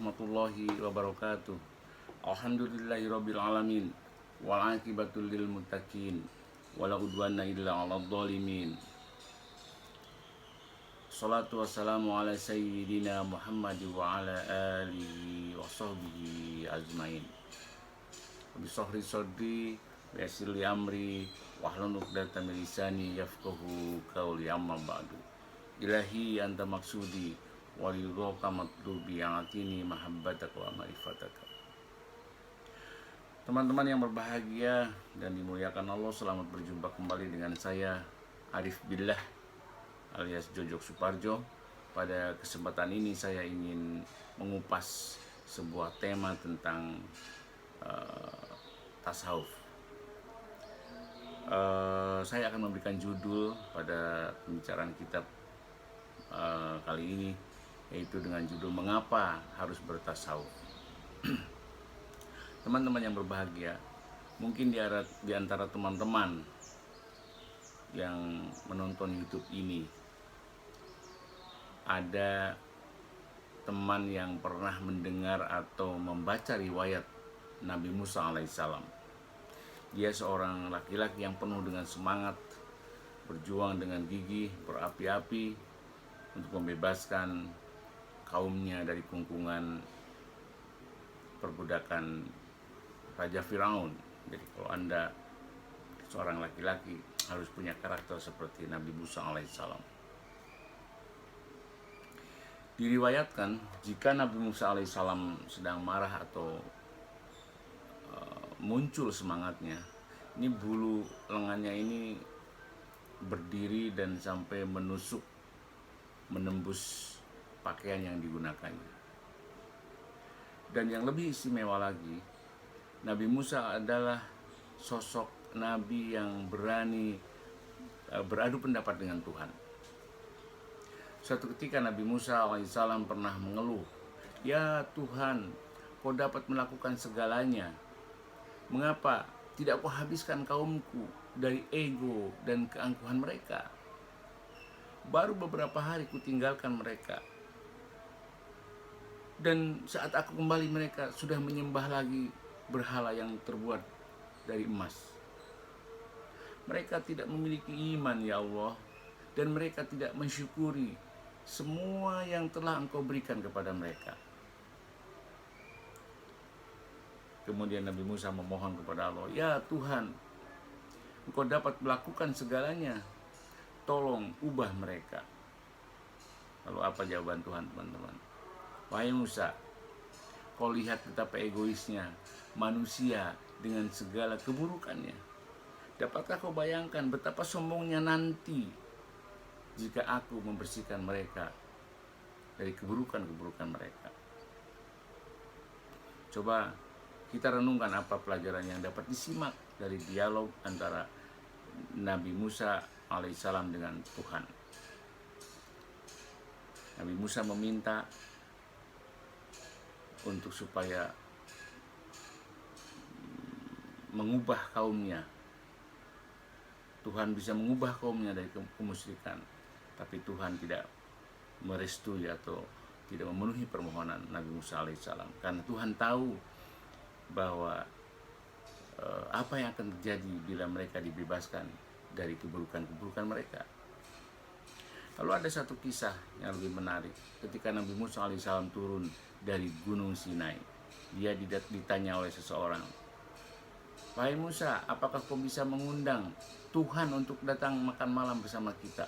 warahmatullahi wabarakatuh. Alhamdulillahirabbil alamin. Wal aqibatul lil muttaqin. Wala udwana illa 'alal zalimin. Salatu wassalamu ala sayyidina Muhammad wa ala alihi wa sahbihi ajmain. Rabbi shrah sadri wa yassir li amri wahlul 'uqdatam min lisani yafqahu qawli, amma ba'du. Ilahi anta maksudi walidhoka matlubi atini mahabbataka wa ma'rifataka. Teman-teman yang berbahagia dan dimuliakan Allah, selamat berjumpa kembali dengan saya Arif Billah alias Jojok Suparjo. Pada kesempatan ini saya ingin mengupas sebuah tema tentang tasawuf. Saya akan memberikan judul pada pembicaraan kita kali ini, yaitu dengan judul Mengapa Harus Bertasawuf. Teman-teman yang berbahagia, mungkin di antara teman-teman yang menonton YouTube ini ada teman yang pernah mendengar atau membaca riwayat Nabi Musa alaihissalam. Dia seorang laki-laki yang penuh dengan semangat, berjuang dengan gigih, berapi-api untuk membebaskan kaumnya dari kungkungan perbudakan Raja Firaun. Jadi kalau Anda seorang laki-laki harus punya karakter seperti Nabi Musa alaihissalam. Diriwayatkan jika Nabi Musa alaihissalam sedang marah atau muncul semangatnya, ini bulu lengannya ini berdiri dan sampai menusuk, menembus pakaian yang digunakannya. Dan yang lebih istimewa lagi, Nabi Musa adalah sosok Nabi yang berani beradu pendapat dengan Tuhan. Suatu ketika Nabi Musa alaihissalam pernah mengeluh, "Ya Tuhan, Kau dapat melakukan segalanya. Mengapa tidak Kau habiskan kaumku dari ego dan keangkuhan mereka? Baru beberapa hari ku tinggalkan mereka. Dan saat aku kembali mereka sudah menyembah lagi berhala yang terbuat dari emas. Mereka tidak memiliki iman, ya Allah, dan mereka tidak mensyukuri semua yang telah Engkau berikan kepada mereka." Kemudian Nabi Musa memohon kepada Allah, "Ya Tuhan, Engkau dapat melakukan segalanya. Tolong ubah mereka." Lalu apa jawaban Tuhan, teman-teman? "Wahai Musa, kau lihat betapa egoisnya manusia dengan segala keburukannya. Dapatkah kau bayangkan betapa sombongnya nanti jika aku membersihkan mereka dari keburukan-keburukan mereka?" Coba kita renungkan apa pelajaran yang dapat disimak dari dialog antara Nabi Musa alaihissalam dengan Tuhan. Nabi Musa meminta untuk supaya mengubah kaumnya. Tuhan bisa mengubah kaumnya dari kemusyrikan, tapi Tuhan tidak merestui atau tidak memenuhi permohonan Nabi Musa alaihissalam, karena Tuhan tahu bahwa apa yang akan terjadi bila mereka dibebaskan dari keburukan-keburukan mereka. Lalu ada satu kisah yang lebih menarik. Ketika Nabi Musa alaihissalam turun dari Gunung Sinai, dia ditanya oleh seseorang, "Wahai Musa, apakah kau bisa mengundang Tuhan untuk datang makan malam bersama kita?"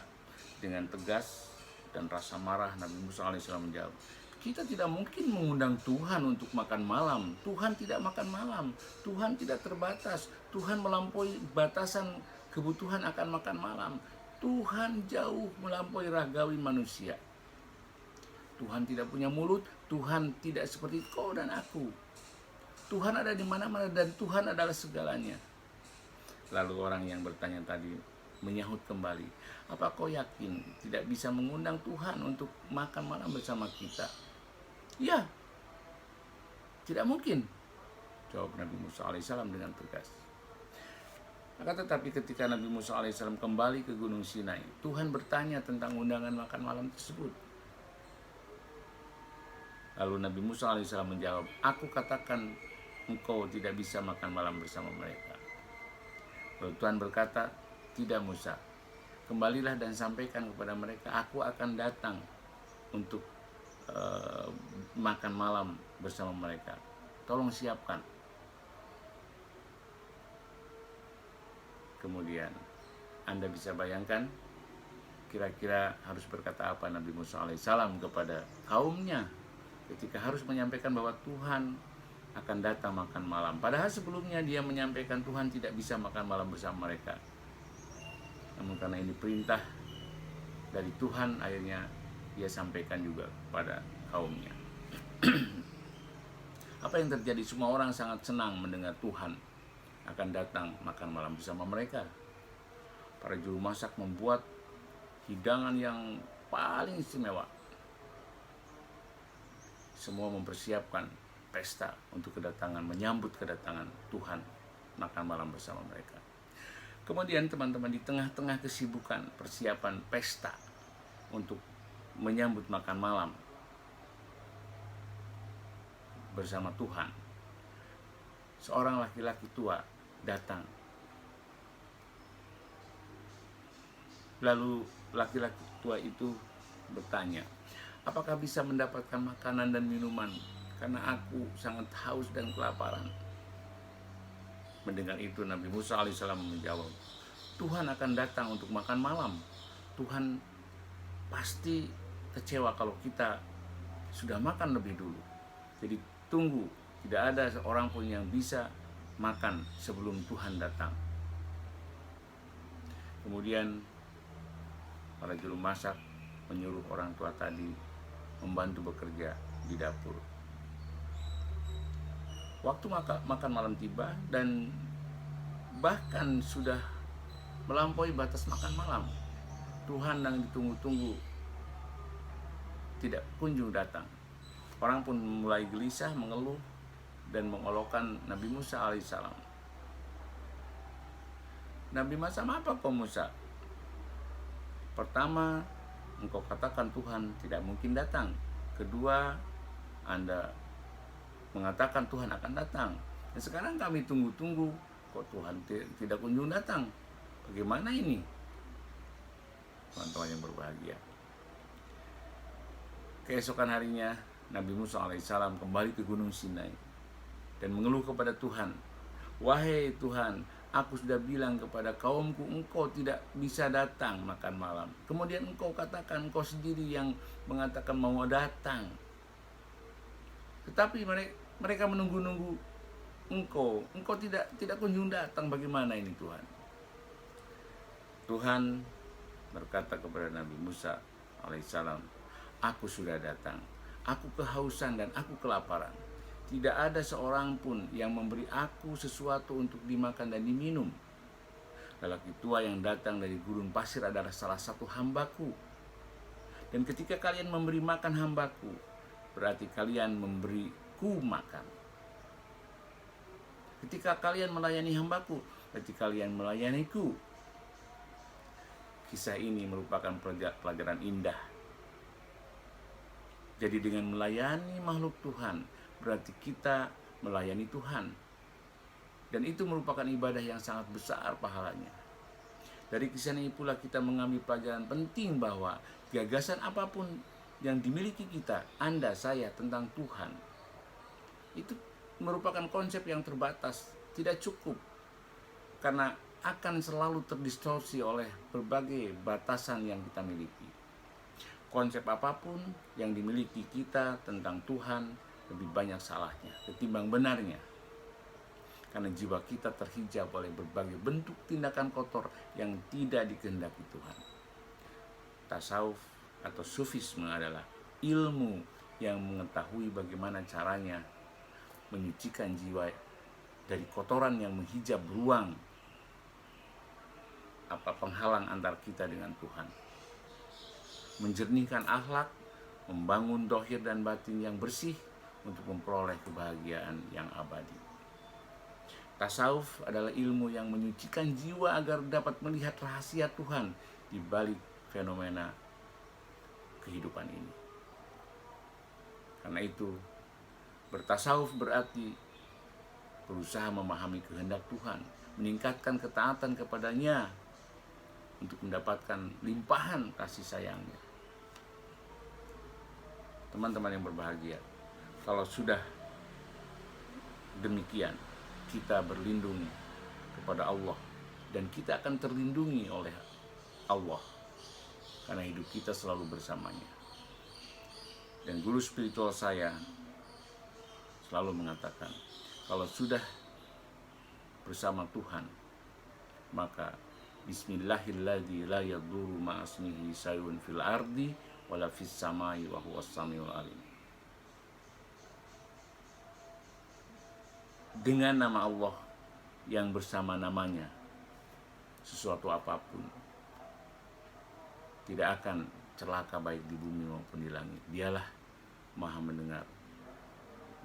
Dengan tegas dan rasa marah Nabi Musa alaihissalam menjawab, "Kita tidak mungkin mengundang Tuhan untuk makan malam. Tuhan tidak makan malam. Tuhan tidak terbatas. Tuhan melampaui batasan kebutuhan akan makan malam. Tuhan jauh melampaui ragawi manusia. Tuhan tidak punya mulut. Tuhan tidak seperti kau dan aku. Tuhan ada di mana-mana dan Tuhan adalah segalanya." Lalu orang yang bertanya tadi menyahut kembali, "Apa kau yakin tidak bisa mengundang Tuhan untuk makan malam bersama kita?" "Ya, tidak mungkin," jawab Nabi Musa alaihissalam dengan tegas. Maka tetapi ketika Nabi Musa alaihissalam kembali ke Gunung Sinai, Tuhan bertanya tentang undangan makan malam tersebut. Lalu Nabi Musa alaihissalam menjawab, aku katakan engkau tidak bisa makan malam bersama mereka. Lalu Tuhan berkata, tidak Musa, kembalilah dan sampaikan kepada mereka, aku akan datang untuk makan malam bersama mereka. Tolong siapkan. Kemudian Anda bisa bayangkan kira-kira harus berkata apa Nabi Musa alaihissalam kepada kaumnya ketika harus menyampaikan bahwa Tuhan akan datang makan malam. Padahal sebelumnya dia menyampaikan Tuhan tidak bisa makan malam bersama mereka. Namun karena ini perintah dari Tuhan, akhirnya dia sampaikan juga kepada kaumnya. Apa yang terjadi? Semua orang sangat senang mendengar Tuhan akan datang makan malam bersama mereka. Para juru masak membuat hidangan yang paling istimewa. Semua mempersiapkan pesta untuk menyambut kedatangan Tuhan makan malam bersama mereka. Kemudian teman-teman, di tengah-tengah kesibukan persiapan pesta untuk menyambut makan malam bersama Tuhan, seorang laki-laki tua datang. Lalu laki-laki tua itu bertanya, apakah bisa mendapatkan makanan dan minuman? Karena aku sangat haus dan kelaparan. Mendengar itu Nabi Musa alaihissalam menjawab, Tuhan akan datang untuk makan malam. Tuhan pasti kecewa kalau kita sudah makan lebih dulu. Jadi tunggu, tidak ada seorang pun yang bisa makan sebelum Tuhan datang. Kemudian para juru masak menyuruh orang tua tadi membantu bekerja di dapur. Waktu makan malam tiba dan bahkan sudah melampaui batas makan malam. Tuhan yang ditunggu-tunggu tidak kunjung datang. Orang pun mulai gelisah, mengeluh dan mengolokkan Nabi Musa alaihissalam. Nabi macam apa kau Musa? Pertama, engkau katakan Tuhan tidak mungkin datang. Kedua, Anda mengatakan Tuhan akan datang. Dan sekarang kami tunggu-tunggu, kok Tuhan tidak kunjung datang. Bagaimana ini? Teman-teman yang berbahagia. Keesokan harinya, Nabi Musa alaihissalam kembali ke Gunung Sinai dan mengeluh kepada Tuhan. Wahai Tuhan, aku sudah bilang kepada kaumku, engkau tidak bisa datang makan malam. Kemudian engkau katakan, engkau sendiri yang mengatakan mau datang. Tetapi mereka menunggu-nunggu engkau tidak kunjung datang. Bagaimana ini Tuhan? Tuhan berkata kepada Nabi Musa alaihissalam, aku sudah datang, aku kehausan dan aku kelaparan. Tidak ada seorang pun yang memberi aku sesuatu untuk dimakan dan diminum. Lelaki tua yang datang dari gurun pasir adalah salah satu hambaku. Dan ketika kalian memberi makan hambaku, berarti kalian memberiku makan. Ketika kalian melayani hambaku, berarti kalian melayaniku. Kisah ini merupakan pelajaran indah. Jadi dengan melayani makhluk Tuhan, berarti kita melayani Tuhan. Dan itu merupakan ibadah yang sangat besar pahalanya. Dari kisah ini pula kita mengambil pelajaran penting bahwa gagasan apapun yang dimiliki kita, Anda, saya, tentang Tuhan, itu merupakan konsep yang terbatas, tidak cukup. Karena akan selalu terdistorsi oleh berbagai batasan yang kita miliki. Konsep apapun yang dimiliki kita tentang Tuhan lebih banyak salahnya ketimbang benarnya. Karena jiwa kita terhijab oleh berbagai bentuk tindakan kotor yang tidak dikehendaki Tuhan. Tasawuf atau sufisme adalah ilmu yang mengetahui bagaimana caranya menyucikan jiwa dari kotoran yang menghijab ruang penghalang antar kita dengan Tuhan. Menjernihkan akhlak, membangun dohir dan batin yang bersih untuk memperoleh kebahagiaan yang abadi. Tasawuf adalah ilmu yang menyucikan jiwa agar dapat melihat rahasia Tuhan di balik fenomena kehidupan ini. Karena itu, bertasawuf berarti berusaha memahami kehendak Tuhan, meningkatkan ketaatan kepadanya untuk mendapatkan limpahan kasih sayangnya. Teman-teman yang berbahagia, kalau sudah demikian, kita berlindung kepada Allah dan kita akan terlindungi oleh Allah karena hidup kita selalu bersamanya. Dan guru spiritual saya selalu mengatakan, kalau sudah bersama Tuhan, maka Bismillahilladzi la yadurru ma'asmihi syai'un fil ardi wala fis samai wa huwas samiul alim. Dengan nama Allah yang bersama namanya, sesuatu apapun tidak akan celaka baik di bumi maupun di langit. Dialah Maha mendengar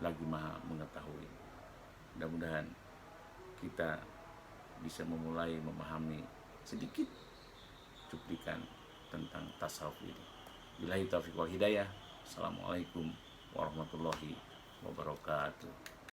lagi Maha mengetahui. Mudah-mudahan kita bisa memulai memahami sedikit cuplikan tentang tasawuf ini. Billahi taufiq wal hidayah. Assalamualaikum warahmatullahi wabarakatuh.